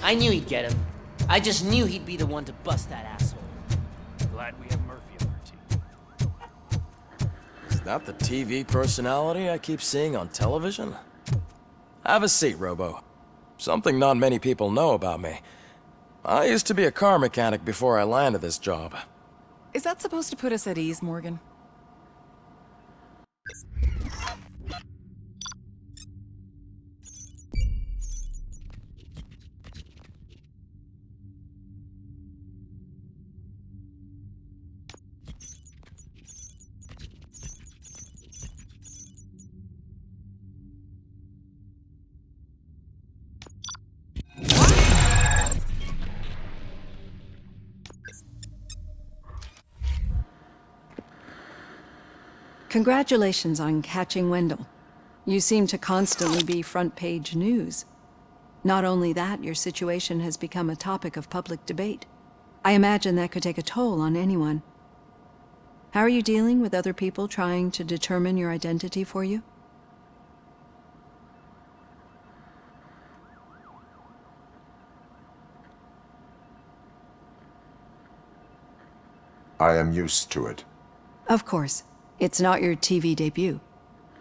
I knew he'd get him. I just knew he'd be the one to bust that asshole. Glad we have Murphy on our team. Is that the TV personality I keep seeing on television? Have a seat, Robo. Something not many people know about me. I used to be a car mechanic before I landed this job. Is that supposed to put us at ease, Morgan? Congratulations on catching Wendell. You seem to constantly be front-page news. Not only that, your situation has become a topic of public debate. I imagine that could take a toll on anyone. How are you dealing with other people trying to determine your identity for you? I am used to it. Of course. It's not your TV debut,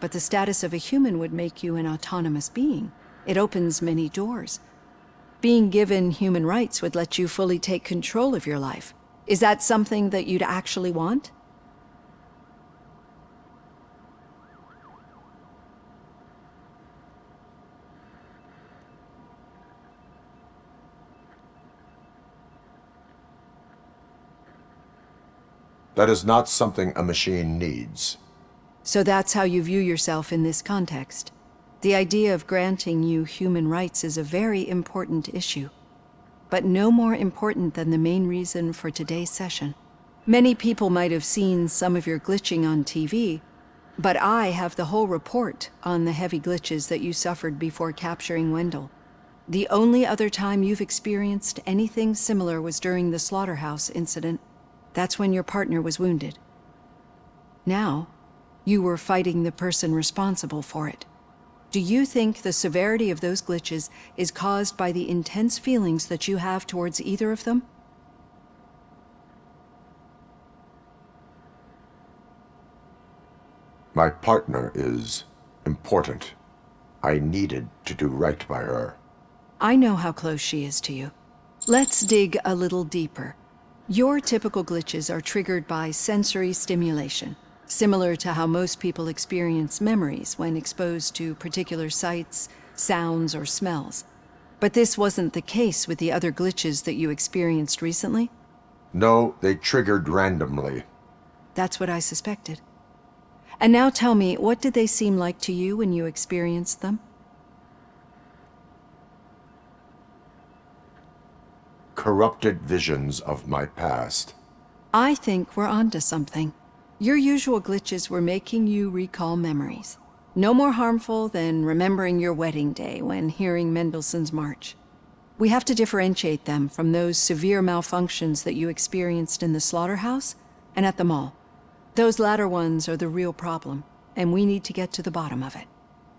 but the status of a human would make you an autonomous being. It opens many doors. Being given human rights would let you fully take control of your life. Is that something that you'd actually want? That is not something a machine needs. So that's how you view yourself in this context. The idea of granting you human rights is a very important issue, but no more important than the main reason for today's session. Many people might have seen some of your glitching on TV, but I have the whole report on the heavy glitches that you suffered before capturing Wendell. The only other time you've experienced anything similar was during the slaughterhouse incident. That's when your partner was wounded. Now, you were fighting the person responsible for it. Do you think the severity of those glitches is caused by the intense feelings that you have towards either of them? My partner is important. I needed to do right by her. I know how close she is to you. Let's dig a little deeper. Your typical glitches are triggered by sensory stimulation, similar to how most people experience memories when exposed to particular sights, sounds, or smells. But this wasn't the case with the other glitches that you experienced recently? No, they triggered randomly. That's what I suspected. And now tell me, what did they seem like to you when you experienced them? Corrupted visions of my past. I think we're onto something. Your usual glitches were making you recall memories. No more harmful than remembering your wedding day when hearing Mendelssohn's March. We have to differentiate them from those severe malfunctions that you experienced in the slaughterhouse and at the mall. Those latter ones are the real problem, and we need to get to the bottom of it.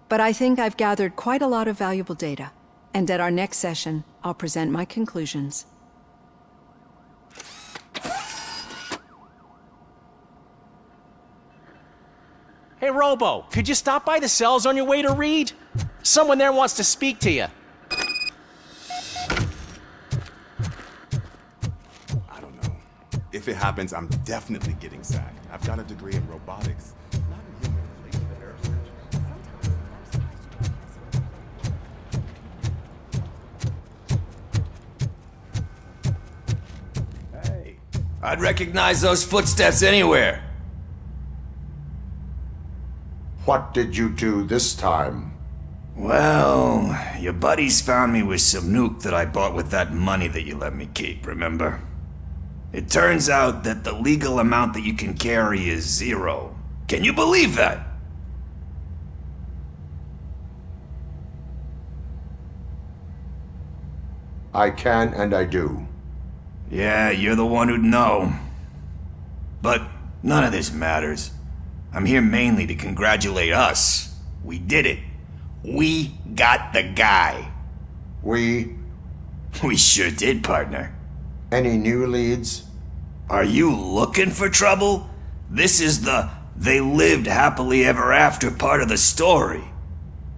But I think I've gathered quite a lot of valuable data, and at our next session, I'll present my conclusions. Hey, Robo, could you stop by the cells on your way to Reed? Someone there wants to speak to you. I don't know. If it happens, I'm definitely getting sacked. I've got a degree in robotics. Not in human related research. Hey, I'd recognize those footsteps anywhere. What did you do this time? Well, your buddies found me with some nuke that I bought with that money that you let me keep, remember? It turns out that the legal amount that you can carry is 0. Can you believe that? I can and I do. Yeah, you're the one who'd know. But none of this matters. I'm here mainly to congratulate us. We did it. We got the guy. We We sure did, partner. Any new leads? Are you looking for trouble? This is the "they lived happily ever after" part of the story.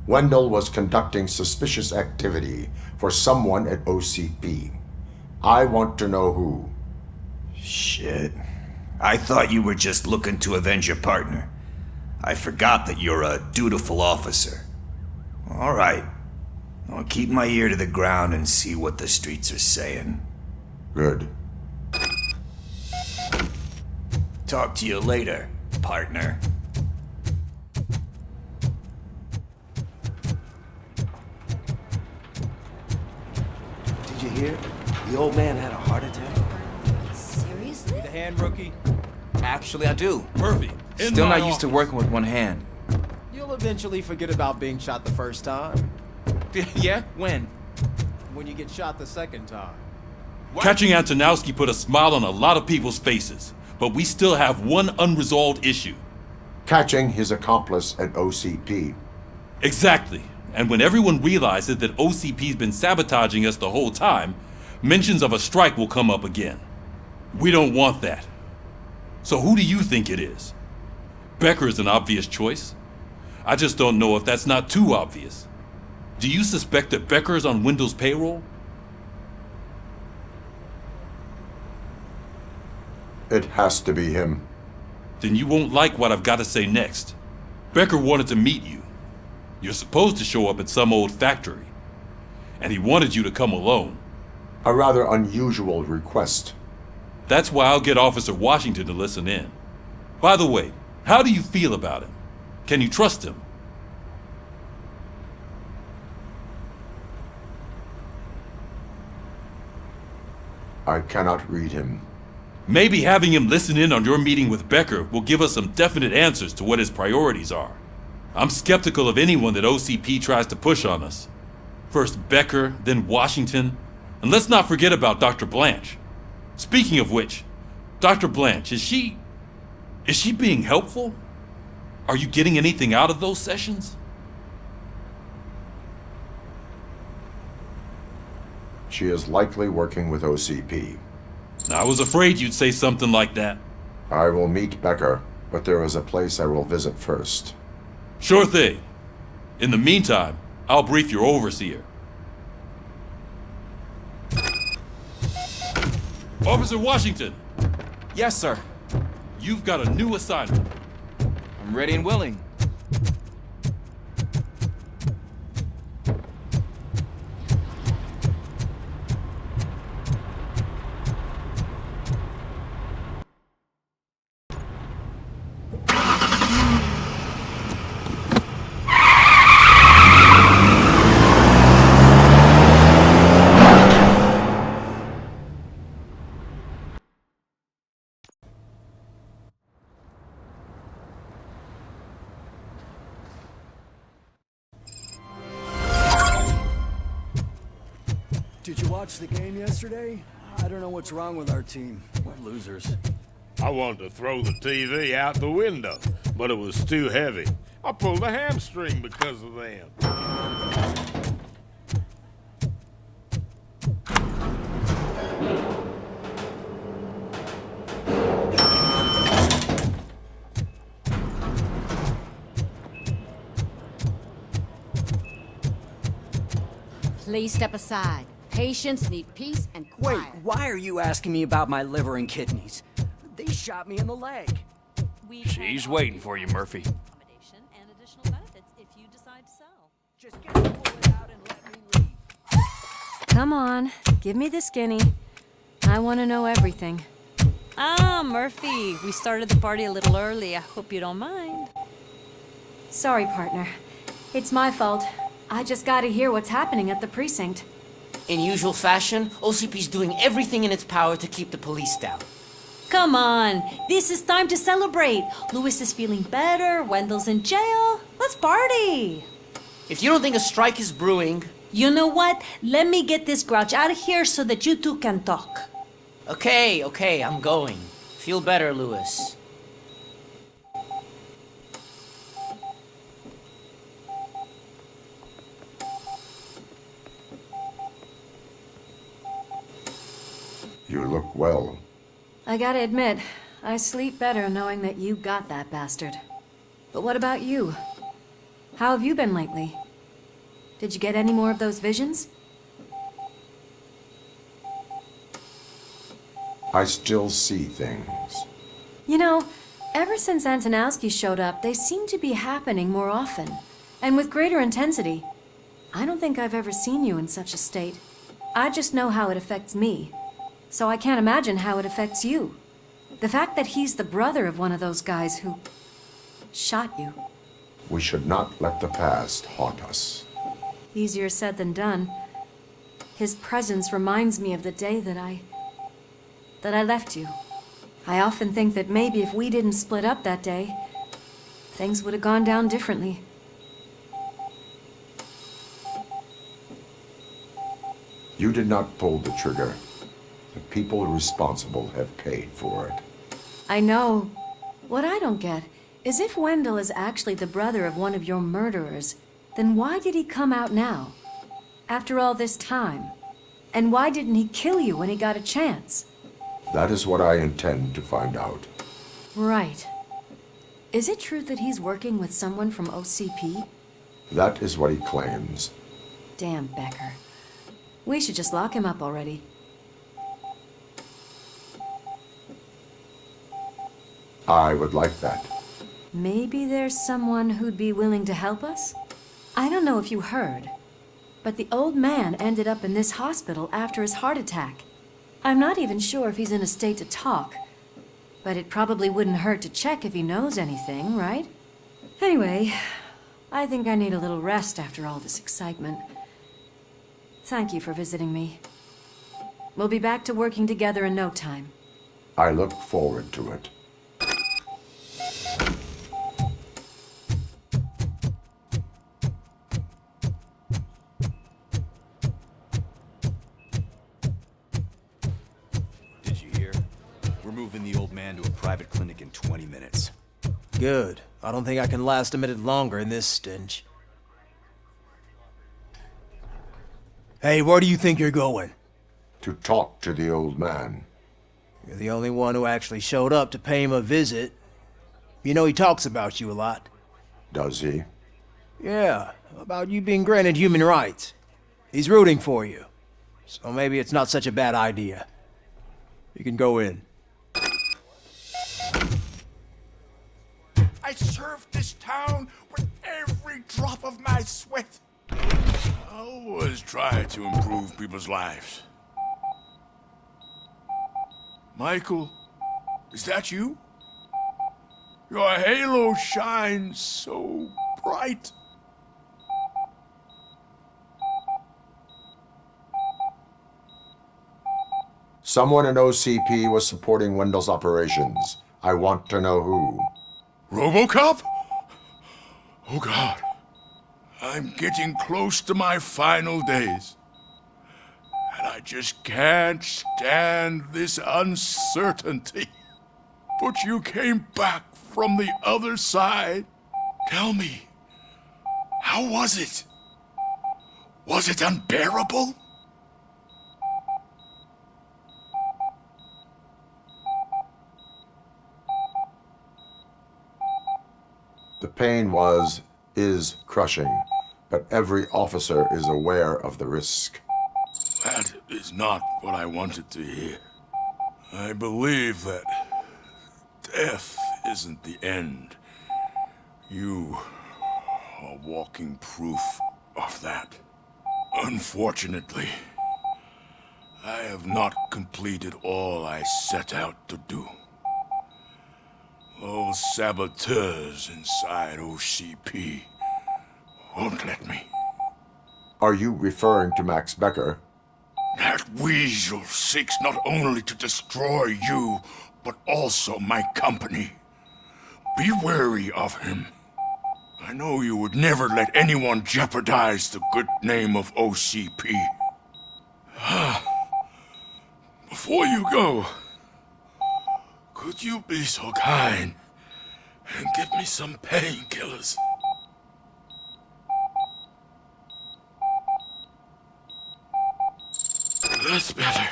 Wendell was conducting suspicious activity for someone at OCP. I want to know who. Shit. I thought you were just looking to avenge your partner. I forgot that you're a dutiful officer. All right. I'll keep my ear to the ground and see what the streets are saying. Good. Talk to you later, partner. Did you hear? The old man had a heart attack. Seriously? The hand, rookie? Actually, I do. Murphy, Still not used to working with one hand. You'll eventually forget about being shot the first time. Yeah? When? When you get shot the second time. Catching Antonowski put a smile on a lot of people's faces, but we still have one unresolved issue. Catching his accomplice at OCP. Exactly. And when everyone realizes that OCP's been sabotaging us the whole time, mentions of a strike will come up again. We don't want that. So who do you think it is? Becker is an obvious choice. I just don't know if that's not too obvious. Do you suspect that Becker is on Wendell's payroll? It has to be him. Then you won't like what I've got to say next. Becker wanted to meet you. You're supposed to show up at some old factory. And he wanted you to come alone. A rather unusual request. That's why I'll get Officer Washington to listen in. By the way, how do you feel about him? Can you trust him? I cannot read him. Maybe having him listen in on your meeting with Becker will give us some definite answers to what his priorities are. I'm skeptical of anyone that OCP tries to push on us. First Becker, then Washington, and let's not forget about Dr. Blanche. Speaking of which, Dr. Blanche, is she being helpful? Are you getting anything out of those sessions? She is likely working with OCP. I was afraid you'd say something like that. I will meet Becker, but there is a place I will visit first. Sure thing. In the meantime, I'll brief your overseer. Officer Washington! Yes, sir. You've got a new assignment. I'm ready and willing. Did you watch the game yesterday? I don't know what's wrong with our team. We're losers. I wanted to throw the TV out the window, but it was too heavy. I pulled a hamstring because of them. Please step aside. Patients need peace and quiet. Wait, why are you asking me about my liver and kidneys? They shot me in the leg. She's waiting for you, Murphy. Accommodation and additional benefits if you decide to sell. Just get the bullet out and let me leave. Come on, give me the skinny. I want to know everything. Ah, Murphy, we started the party a little early. I hope you don't mind. Sorry, partner. It's my fault. I just gotta hear what's happening at the precinct. In usual fashion, OCP's doing everything in its power to keep the police down. Come on, this is time to celebrate. Louis is feeling better, Wendell's in jail. Let's party. If you don't think a strike is brewing... You know what? Let me get this grouch out of here so that you two can talk. Okay, I'm going. Feel better, Louis. You look well. I gotta admit, I sleep better knowing that you got that bastard. But what about you? How have you been lately? Did you get any more of those visions? I still see things. You know, ever since Antonowski showed up, they seem to be happening more often, and with greater intensity. I don't think I've ever seen you in such a state. I just know how it affects me, so I can't imagine how it affects you. The fact that he's the brother of one of those guys who shot you. We should not let the past haunt us. Easier said than done. His presence reminds me of the day that I left you. I often think that maybe if we didn't split up that day, things would have gone down differently. You did not pull the trigger. The people responsible have paid for it. I know. What I don't get is if Wendell is actually the brother of one of your murderers, then why did he come out now? After all this time? And why didn't he kill you when he got a chance? That is what I intend to find out. Right. Is it true that he's working with someone from OCP? That is what he claims. Damn Becker. We should just lock him up already. I would like that. Maybe there's someone who'd be willing to help us? I don't know if you heard, but the old man ended up in this hospital after his heart attack. I'm not even sure if he's in a state to talk, but it probably wouldn't hurt to check if he knows anything, right? Anyway, I think I need a little rest after all this excitement. Thank you for visiting me. We'll be back to working together in no time. I look forward to it. Did you hear? We're moving the old man to a private clinic in 20 minutes. Good. I don't think I can last a minute longer in this stench. Hey, where do you think you're going? To talk to the old man. You're the only one who actually showed up to pay him a visit. You know he talks about you a lot. Does he? Yeah, about you being granted human rights. He's rooting for you. So maybe it's not such a bad idea. You can go in. I served this town with every drop of my sweat. I always try to improve people's lives. Michael, is that you? Your halo shines so bright. Someone in OCP was supporting Wendell's operations. I want to know who. Robocop? Oh God. I'm getting close to my final days. And I just can't stand this uncertainty. But you came back from the other side. Tell me, how was it? Was it unbearable? The pain is crushing, but every officer is aware of the risk. That is not what I wanted to hear. I believe that death isn't the end. You are walking proof of that. Unfortunately, I have not completed all I set out to do. Those saboteurs inside OCP won't let me. Are you referring to Max Becker? That weasel seeks not only to destroy you, but also my company. Be wary of him. I know you would never let anyone jeopardize the good name of OCP. Before you go, could you be so kind and give me some painkillers? That's better.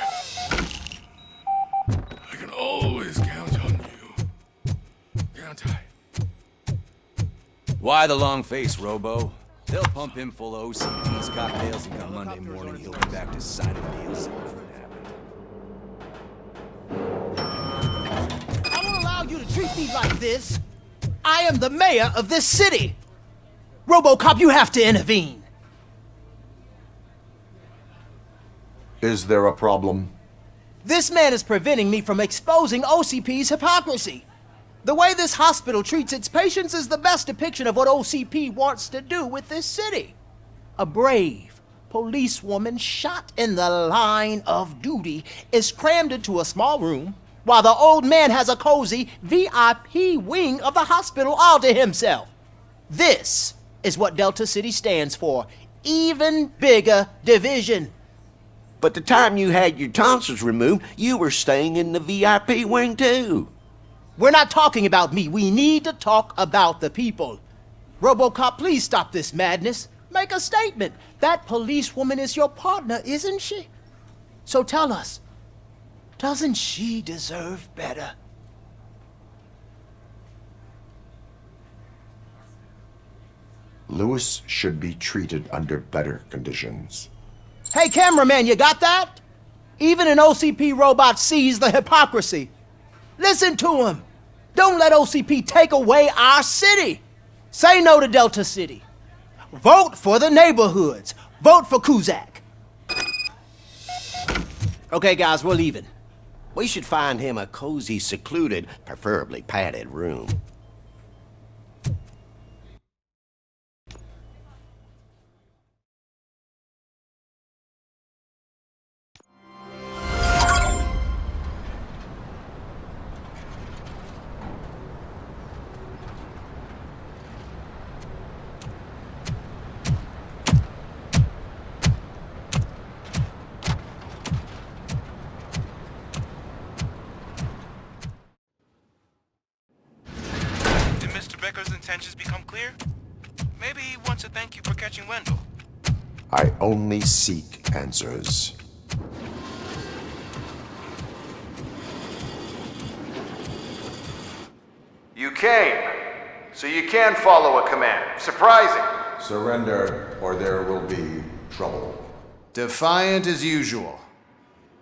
Why the long face, Robo? They'll pump him full of OCP's cocktails, and come Monday morning he'll be back to signing deals for it happened. I won't allow you to treat me like this. I am the mayor of this city. Robocop, you have to intervene. Is there a problem? This man is preventing me from exposing OCP's hypocrisy. The way this hospital treats its patients is the best depiction of what OCP wants to do with this city. A brave policewoman shot in the line of duty is crammed into a small room, while the old man has a cozy VIP wing of the hospital all to himself. This is what Delta City stands for. Even bigger division. But the time you had your tonsils removed, you were staying in the VIP wing too. We're not talking about me. We need to talk about the people. Robocop, please stop this madness. Make a statement. That policewoman is your partner, isn't she? So tell us, doesn't she deserve better? Lewis should be treated under better conditions. Hey, cameraman, you got that? Even an OCP robot sees the hypocrisy. Listen to him. Don't let OCP take away our city. Say no to Delta City. Vote for the neighborhoods. Vote for Kuzak. Okay, guys, we're leaving. We should find him a cozy, secluded, preferably padded room. Becker's intentions become clear? Maybe he wants to thank you for catching Wendell. I only seek answers. You came, so you can follow a command. Surprising. Surrender, or there will be trouble. Defiant as usual.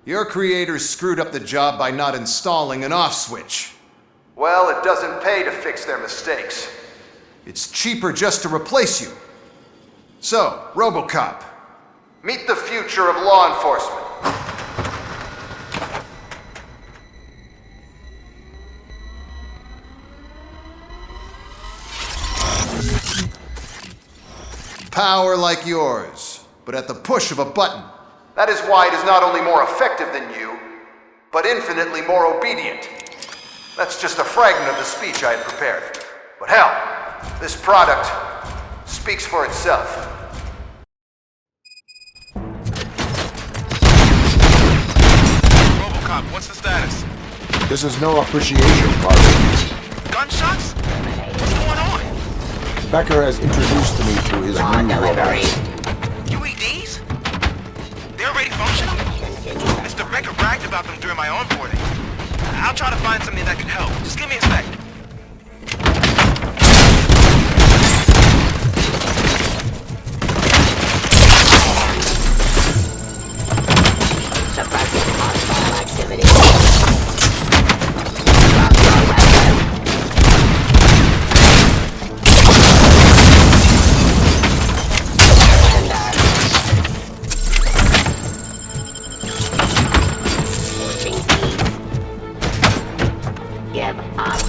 Your creators screwed up the job by not installing an off switch. Well, it doesn't pay to fix their mistakes. It's cheaper just to replace you. So, Robocop, meet the future of law enforcement. Power like yours, but at the push of a button. That is why it is not only more effective than you, but infinitely more obedient. That's just a fragment of the speech I had prepared. But hell, this product speaks for itself. Robocop, what's the status? This is no appreciation party. Gunshots? What's going on? Becker has introduced me to his new robots. UEDs? They're already functional? Mr. Becker bragged about them during my onboarding. I'll try to find something that can help. Just give me a sec. Suppressing hostile activity. Give up.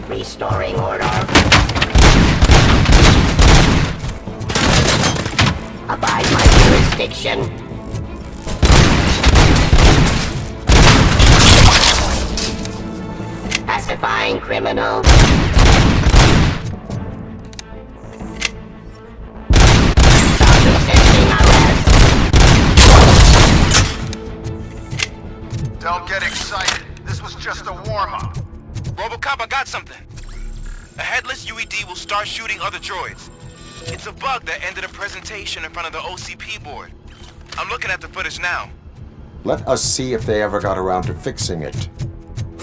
Restoring order. Abide my jurisdiction. Pacifying criminal. Don't get excited. This was just a warm-up. Robocop, I got something. A headless UED will start shooting other droids. It's a bug that ended a presentation in front of the OCP board. I'm looking at the footage now. Let us see if they ever got around to fixing it.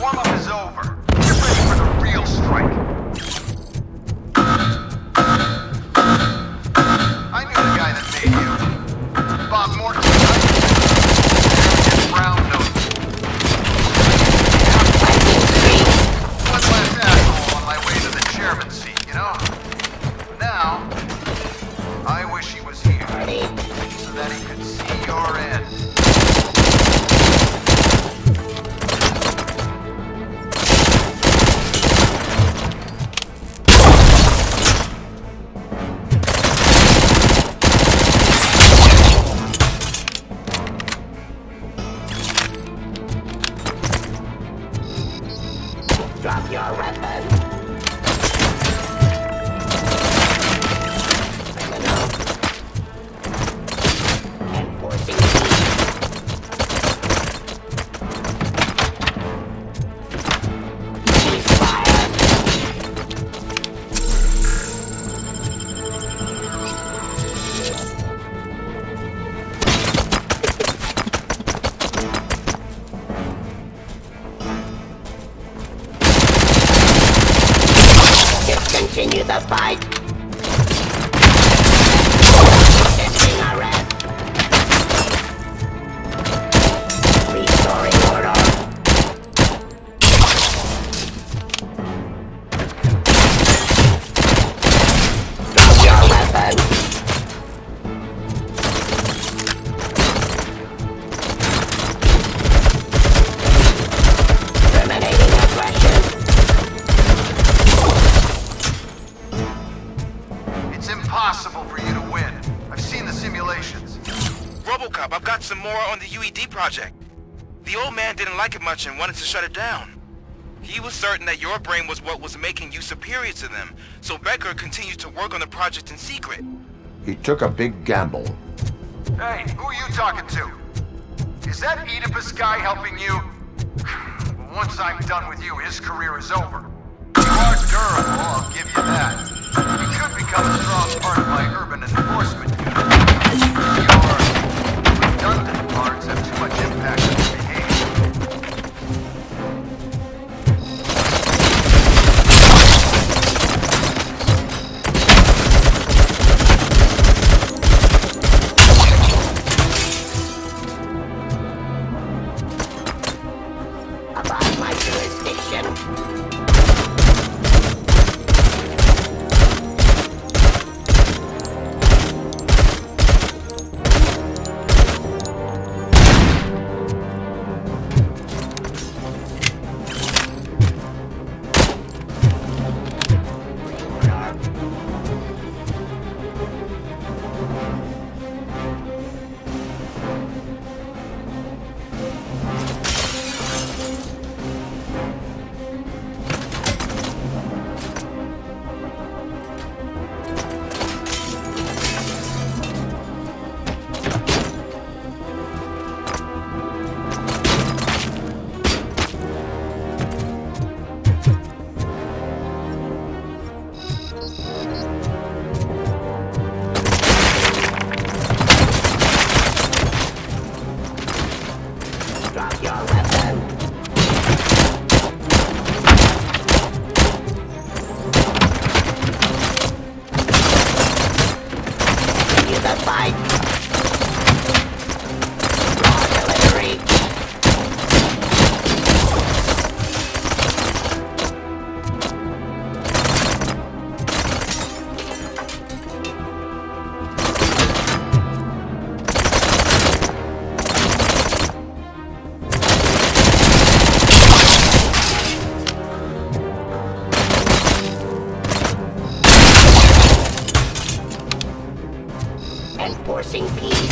Warm-up is over. Get ready for the real strike. I knew the guy that made you. Bob Morton, right? Brown nose. One last asshole on my way to the chairman's seat, you know? Now, I wish he was here so that he could see your end. Drop your weapon. Criminal. Enforcing ceasefire. Discontinue the fight. Resisting arrest. Restoring order. Drop your weapon. Terminating aggression. It's impossible for you to win. I've seen the simulations. Robocop, I've got some more on the UED project. The old man didn't like it much and wanted to shut it down. He was certain that your brain was what was making you superior to them, so Becker continued to work on the project in secret. He took a big gamble. Hey, who are you talking to? Is that Oedipus guy helping you? Once I'm done with you, his career is over. You are durable, I'll give you that. You could become a strong part of my urban enforcement unit. Your redundant parts have too much impact on your behavior. Abide my jurisdiction. enforcing peace.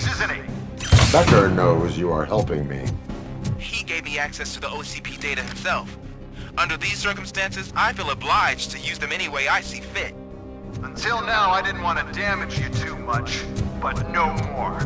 things, isn't he? Becker knows you are helping me. He gave me access to the OCP data himself. Under these circumstances, I feel obliged to use them any way I see fit. Until now, I didn't want to damage you too much, but no more.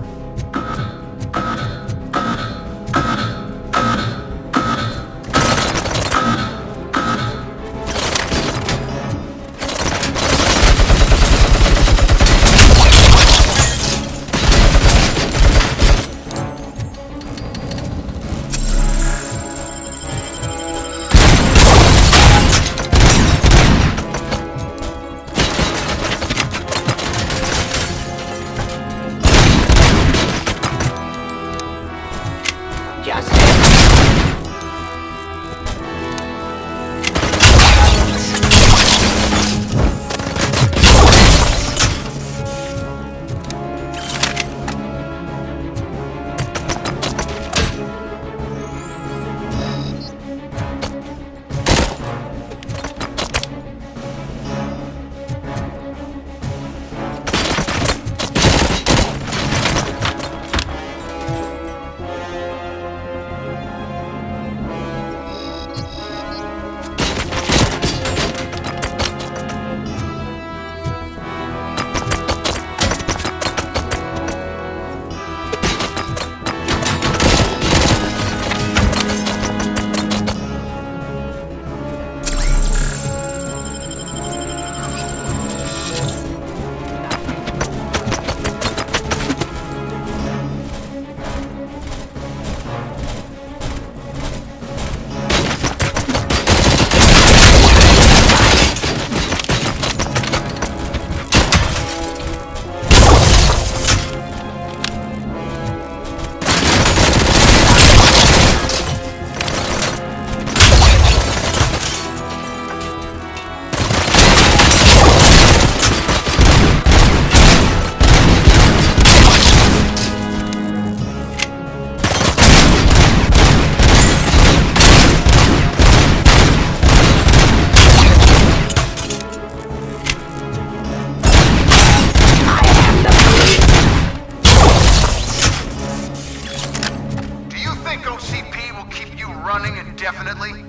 indefinitely?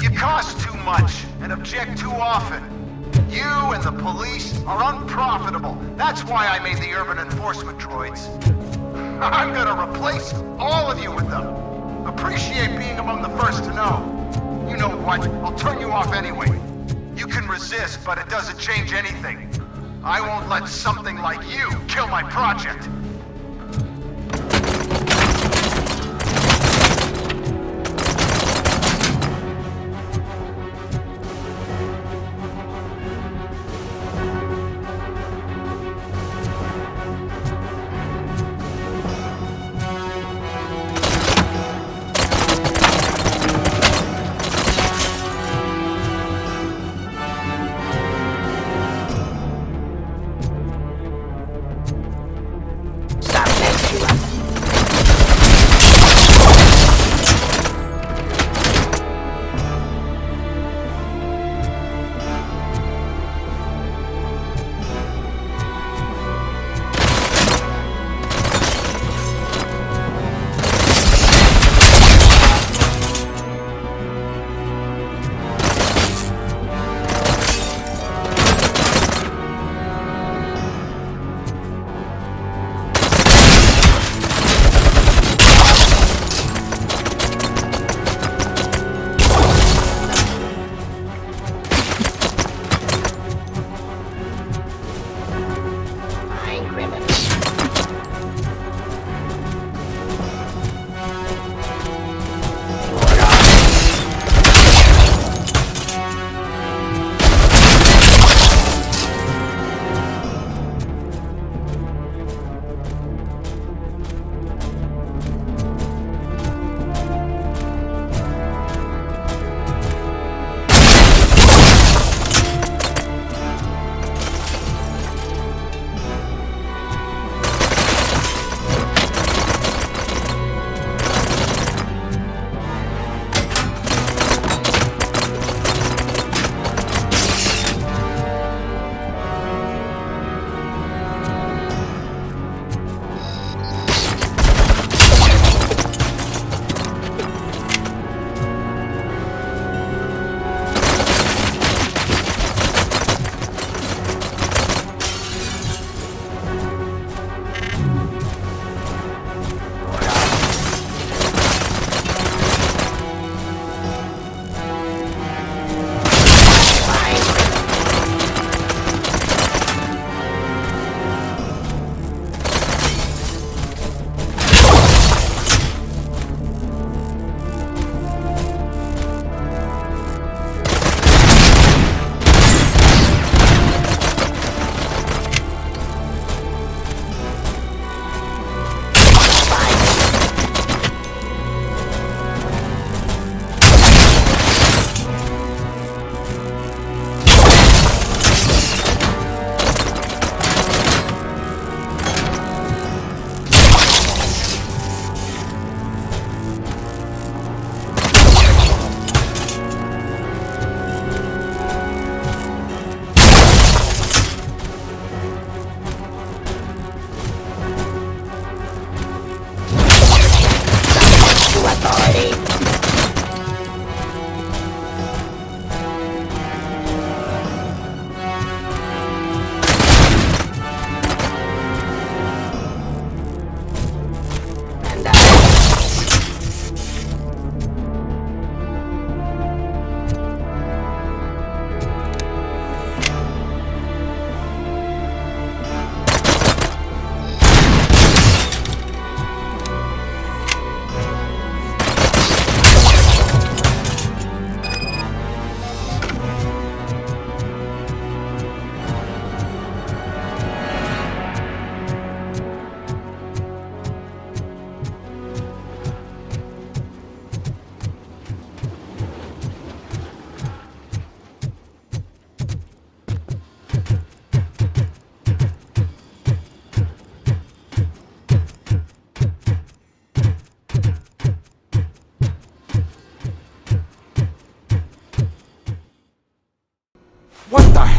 You cost too much and object too often. You and the police are unprofitable. That's why I made the urban enforcement droids. I'm gonna replace all of you with them. Appreciate being among the first to know. You know what? I'll turn you off anyway. You can resist, but it doesn't change anything. I won't let something like you kill my project.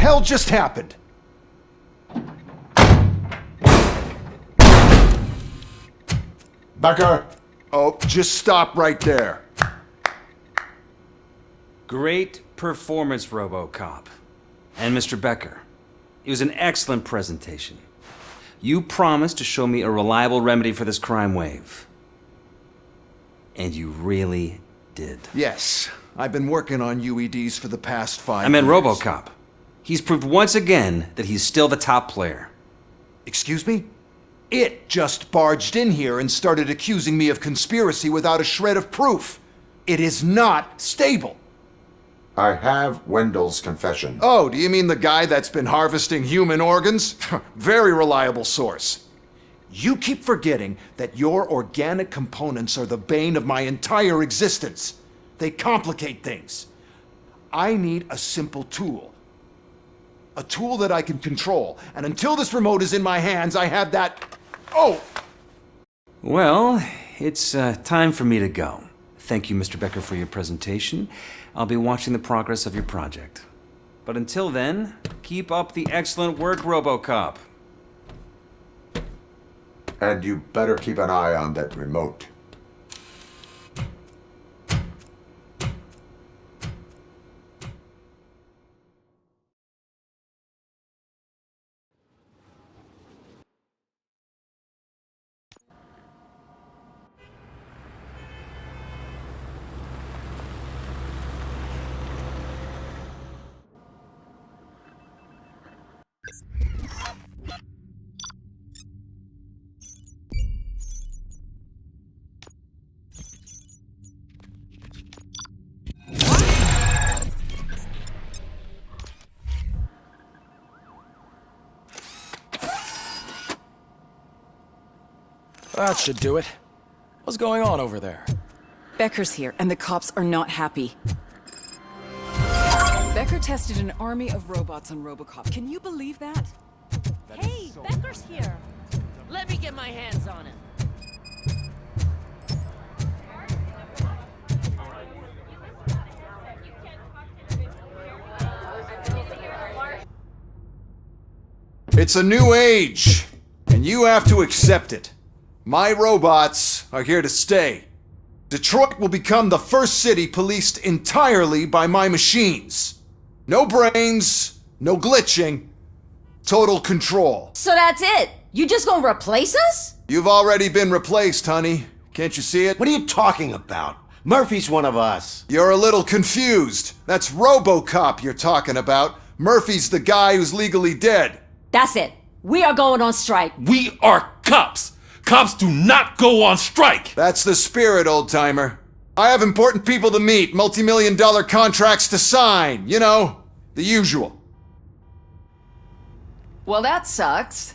hell just happened? Becker! Oh, just stop right there. Great performance, Robocop. And Mr. Becker, it was an excellent presentation. You promised to show me a reliable remedy for this crime wave. And you really did. Yes, I've been working on UEDs for the past 5 years. I meant Robocop. He's proved once again that he's still the top player. Excuse me? It just barged in here and started accusing me of conspiracy without a shred of proof. It is not stable. I have Wendell's confession. Oh, do you mean the guy that's been harvesting human organs? Very reliable source. You keep forgetting that your organic components are the bane of my entire existence. They complicate things. I need a simple tool. A tool that I can control. And until this remote is in my hands, I have that... Oh! Well, it's time for me to go. Thank you, Mr. Becker, for your presentation. I'll be watching the progress of your project. But until then, keep up the excellent work, Robocop. And you better keep an eye on that remote. That should do it. What's going on over there? Becker's here, and the cops are not happy. Becker tested an army of robots on Robocop. Can you believe that? Hey, Becker's here. Let me get my hands on him. It's a new age, and you have to accept it. My robots are here to stay. Detroit will become the first city policed entirely by my machines. No brains, no glitching, total control. So that's it? You just gonna replace us? You've already been replaced, honey. Can't you see it? What are you talking about? Murphy's one of us. You're a little confused. That's Robocop you're talking about. Murphy's the guy who's legally dead. That's it. We are going on strike. We are cops! Cops do not go on strike! That's the spirit, old-timer. I have important people to meet, multi-million-dollar contracts to sign. You know, the usual. Well, that sucks.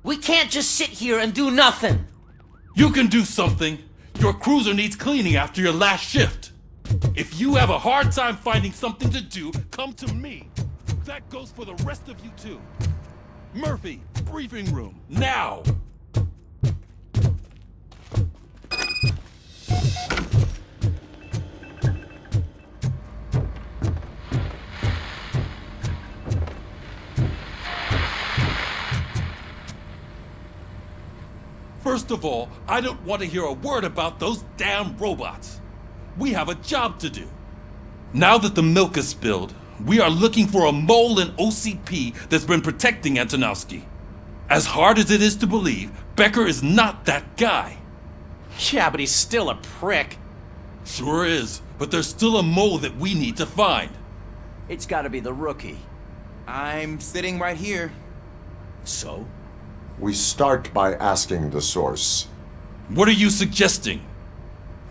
We can't just sit here and do nothing. You can do something. Your cruiser needs cleaning after your last shift. If you have a hard time finding something to do, come to me. That goes for the rest of you too. Murphy, briefing room, now! First of all, I don't want to hear a word about those damn robots. We have a job to do. Now that the milk is spilled, we are looking for a mole in OCP that's been protecting Antonowski. As hard as it is to believe, Becker is not that guy. Yeah, but he's still a prick. Sure is, but there's still a mole that we need to find. It's gotta be the rookie. I'm sitting right here. So? We start by asking the source. What are you suggesting?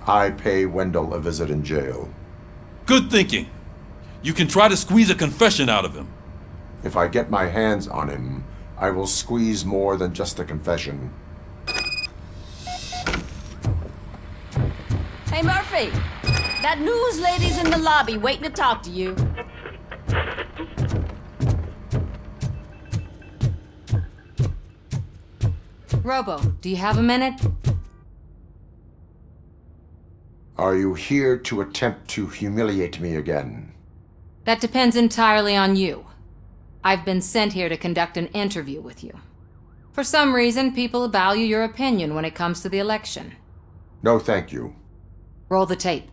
I pay Wendell a visit in jail. Good thinking. You can try to squeeze a confession out of him. If I get my hands on him, I will squeeze more than just a confession. Hey, Murphy. That news lady's in the lobby waiting to talk to you. Robo, do you have a minute? Are you here to attempt to humiliate me again? That depends entirely on you. I've been sent here to conduct an interview with you. For some reason, people value your opinion when it comes to the election. No, thank you. Roll the tape.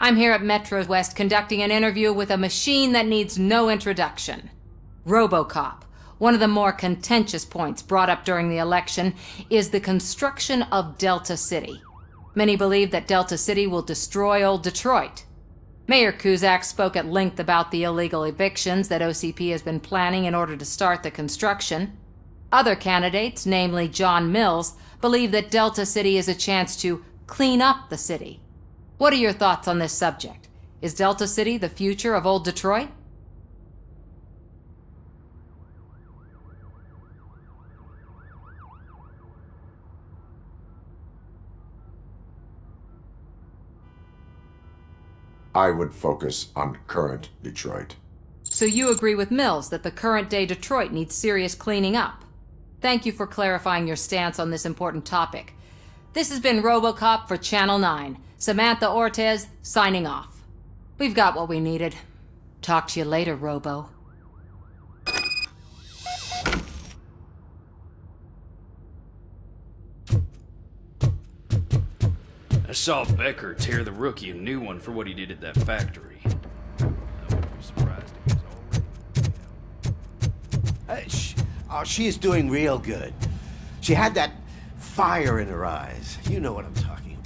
I'm here at Metro West conducting an interview with a machine that needs no introduction. Robocop. One of the more contentious points brought up during the election is the construction of Delta City. Many believe that Delta City will destroy old Detroit. Mayor Cusack spoke at length about the illegal evictions that OCP has been planning in order to start the construction. Other candidates, namely John Mills, believe that Delta City is a chance to clean up the city. What are your thoughts on this subject? Is Delta City the future of old Detroit? I would focus on current Detroit. So you agree with Mills that the current-day Detroit needs serious cleaning up? Thank you for clarifying your stance on this important topic. This has been Robocop for Channel 9. Samantha Ortez, signing off. We've got what we needed. Talk to you later, Robo. I saw Becker tear the rookie a new one for what he did at that factory. I wouldn't be surprised if he's already... She is doing real good. She had that fire in her eyes. You know what I'm talking